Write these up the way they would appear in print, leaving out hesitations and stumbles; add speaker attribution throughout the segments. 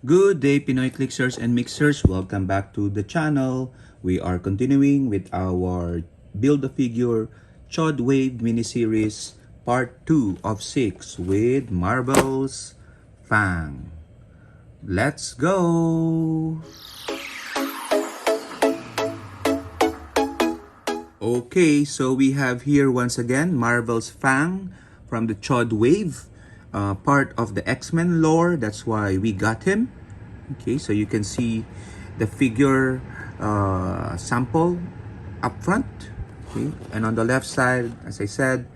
Speaker 1: Good day, Pinoy Clixers and Mixers. Welcome back to the channel. We are continuing with our Build-A-Figure Chod Wave miniseries part 2 of 6 with Marvel's Fang. Let's go! Okay, so we have here once again Marvel's Fang from the Chod Wave. Part of the X-Men lore, that's why we got him. Okay, so you can see the figure sample up front. Okay, and on the left side, as I said,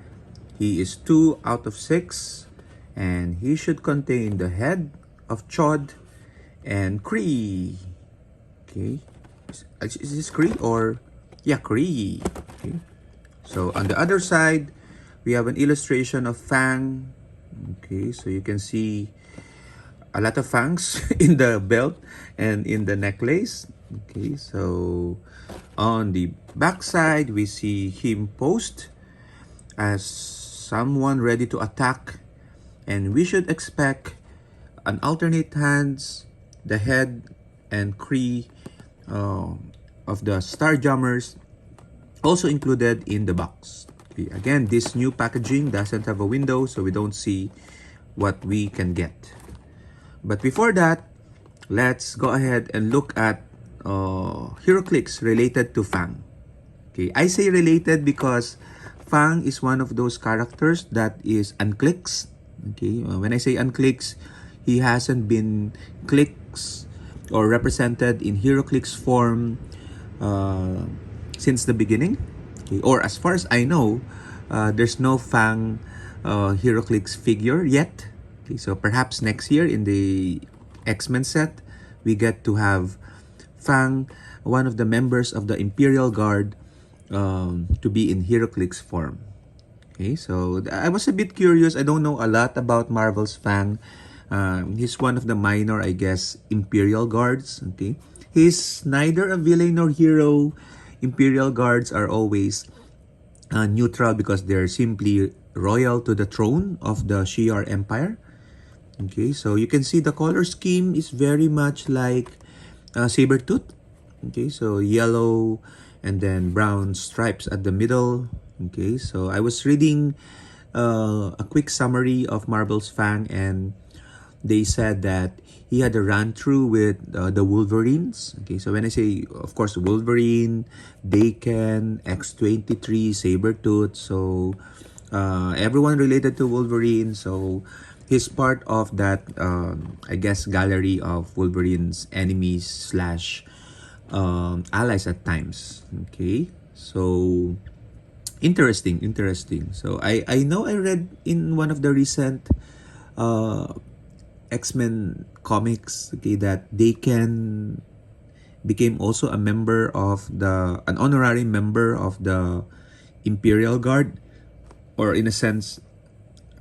Speaker 1: he is 2 out of 6, and he should contain the head of Chod and Kree. Okay, is this Kree or yeah, Kree? Okay, so on the other side, we have an illustration of Fang. Okay, so you can see a lot of fangs in the belt and in the necklace. Okay, so on the back side, we see him posed as someone ready to attack, and we should expect an alternate hands, the head and Kree of the Starjammers also included in the box. Again, this new packaging doesn't have a window, so we don't see what we can get. But before that, let's go ahead and look at Heroclix related to Fang. Okay, I say related because Fang is one of those characters that is unclicks. Okay, when I say unclicks, he hasn't been clicks or represented in Heroclix form since the beginning. Okay, or as far as I know, there's no Fang Heroclix figure yet. Okay, so perhaps next year in the X-Men set, we get to have Fang, one of the members of the Imperial Guard, to be in Heroclix form. Okay, so I was a bit curious. I don't know a lot about Marvel's Fang. He's one of the minor, I guess, Imperial Guards. Okay, he's neither a villain nor hero. Imperial Guards are always neutral because they're simply royal to the throne of the Shi'ar Empire. Okay, so you can see the color scheme is very much like Sabretooth. Okay, so yellow and then brown stripes at the middle. Okay, so I was reading a quick summary of Marvel's Fang, and they said that he had a run through with the Wolverines. Okay, so when I say, of course, Wolverine, Daken, X-23, Sabretooth, so everyone related to Wolverine. So he's part of that, I guess, gallery of Wolverine's enemies slash allies at times. Okay, so interesting. So I know I read in one of the recent X-Men comics, okay, that Daken became also a member of an honorary member of the Imperial Guard, or in a sense,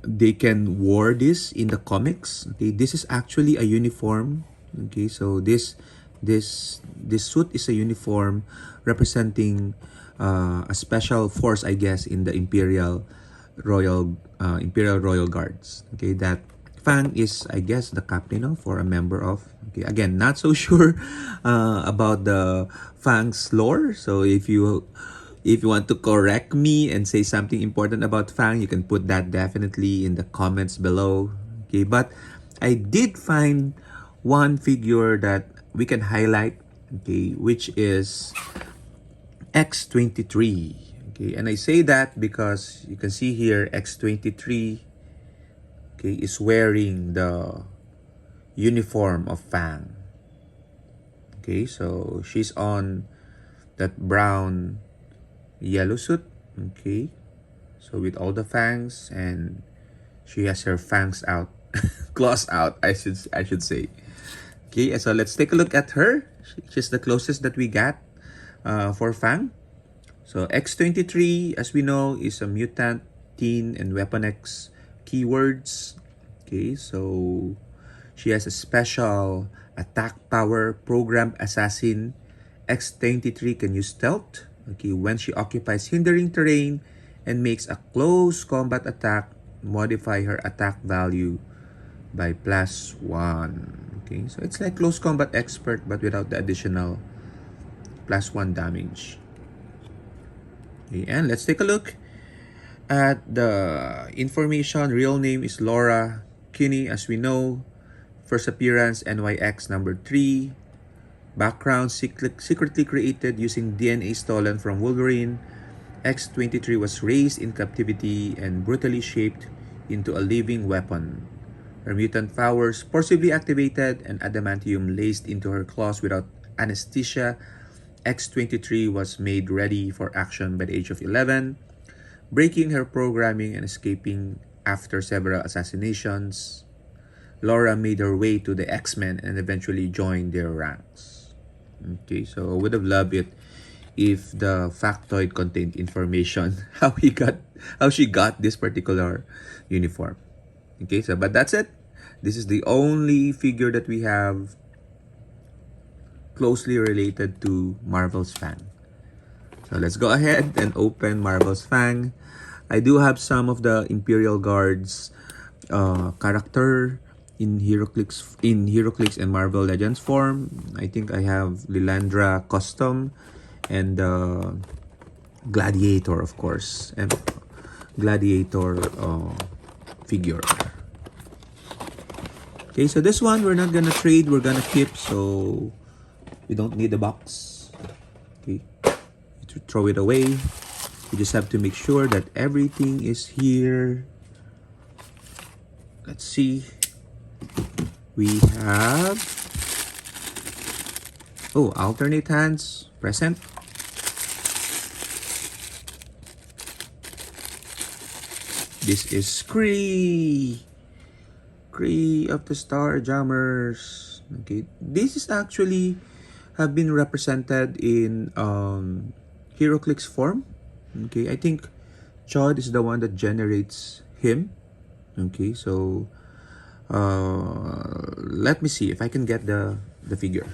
Speaker 1: Daken wore this in the comics. Okay, this is actually a uniform. Okay, so this suit is a uniform representing a special force, I guess, in the Imperial Royal Guards. Okay, that Fang is, I guess, the captain of or a member of. Okay, again, not so sure about the Fang's lore. So if you want to correct me and say something important about Fang, you can put that definitely in the comments below. Okay, but I did find one figure that we can highlight. Okay, which is X-23. Okay, and I say that because you can see here X-23, okay, is wearing the uniform of Fang. Okay, so she's on that brown yellow suit. Okay, so with all the fangs, and she has her fangs out, claws out, I should say. Okay, so let's take a look at her. She's the closest that we got for Fang. So X-23, as we know, is a mutant, teen, and Weapon X keywords. Okay, so she has a special attack power, programmed assassin. X-23 can use stealth, okay, when she occupies hindering terrain and makes a close combat attack, modify her attack value by +1. Okay, so it's like close combat expert but without the additional +1 damage. Okay, and let's take a look at the information. Real name is Laura Kinney, as we know. First appearance NYX number 3. Background secretly created using DNA stolen from Wolverine. X-23 was raised in captivity and brutally shaped into a living weapon. Her mutant powers forcibly activated and adamantium laced into her claws without anesthesia. X-23 was made ready for action by the age of 11, breaking her programming and escaping after several assassinations. Laura made her way to the X-Men and eventually joined their ranks. Okay, so I would have loved it if the factoid contained information how she got this particular uniform. Okay, so but that's it. This is the only figure that we have closely related to Marvel's Fang. So let's go ahead and open Marvel's Fang. I do have some of the Imperial Guards character in Heroclix and Marvel Legends form. I think I have Lilandra custom and Gladiator, of course, and Gladiator figure. Okay, so this one we're not gonna trade, we're gonna keep, so we don't need the box. Okay, to throw it away. We just have to make sure that everything is here. Let's see. We have alternate hands present. This is Kree of the Star Jammers. Okay, this is actually have been represented in Heroclix form. Okay, I think Chod is the one that generates him. Okay, so let me see if I can get the figure.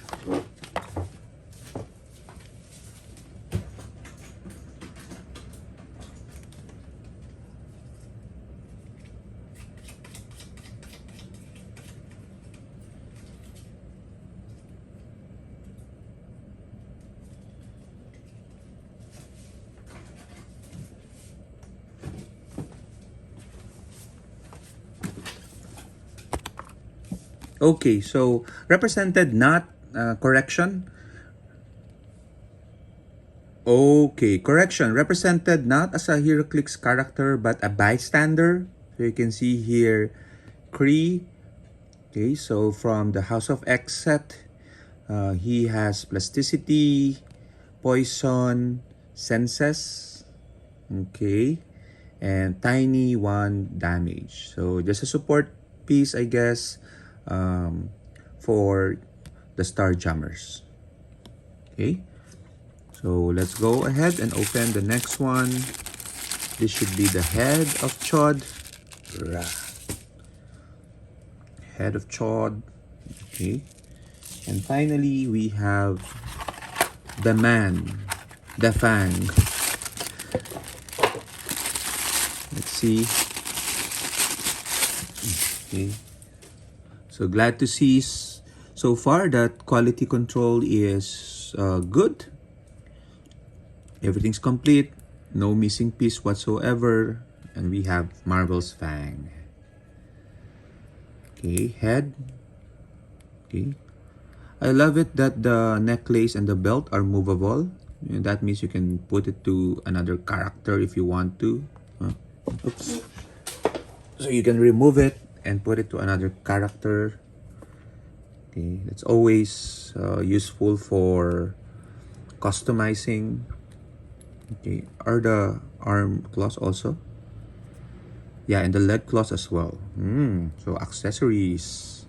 Speaker 1: Okay, so represented not correction. Okay, correction. Represented not as a Heroclix character but a bystander. So you can see here Kree. Okay, so from the House of X set, he has plasticity, poison, senses. Okay, and tiny 1 damage. So just a support piece, I guess, for the Star Jammers. Okay, so let's go ahead and open the next one. This should be the head of Chod. Head of Chod. Okay, and finally we have the man, the Fang. Let's see. Okay, so glad to see so far that quality control is good. Everything's complete, no missing piece whatsoever, and we have Marvel's Fang. Okay, head. Okay, I love it that the necklace and the belt are movable. And that means you can put it to another character if you want to. Oops. So you can remove it and put it to another character. Okay, that's always useful for customizing. Okay, are the arm claws also? Yeah, and the leg claws as well. So accessories.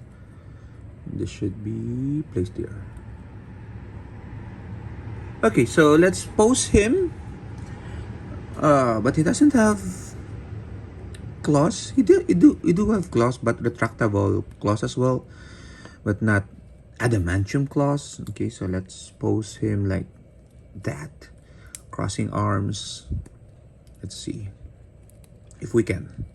Speaker 1: This should be placed here. Okay, so let's pose him. But he doesn't have claws. He do have claws, but retractable claws as well, but not adamantium claws. Okay, so let's pose him like that, crossing arms. Let's see if we can.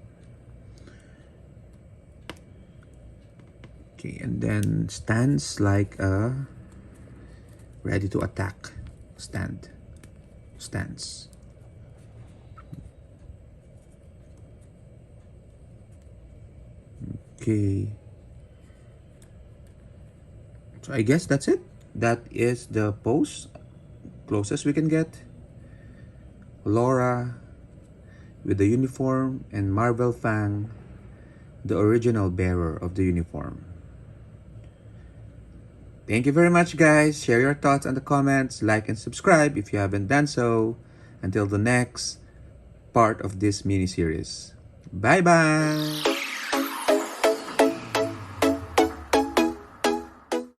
Speaker 1: Okay, and then stands like a ready to attack. Stands. Okay. So I guess that's it. That is the pose. Closest we can get. Laura with the uniform and Marvel Fang, the original bearer of the uniform. Thank you very much, guys. Share your thoughts in the comments, like and subscribe if you haven't done so. Until the next part of this mini series. Bye bye.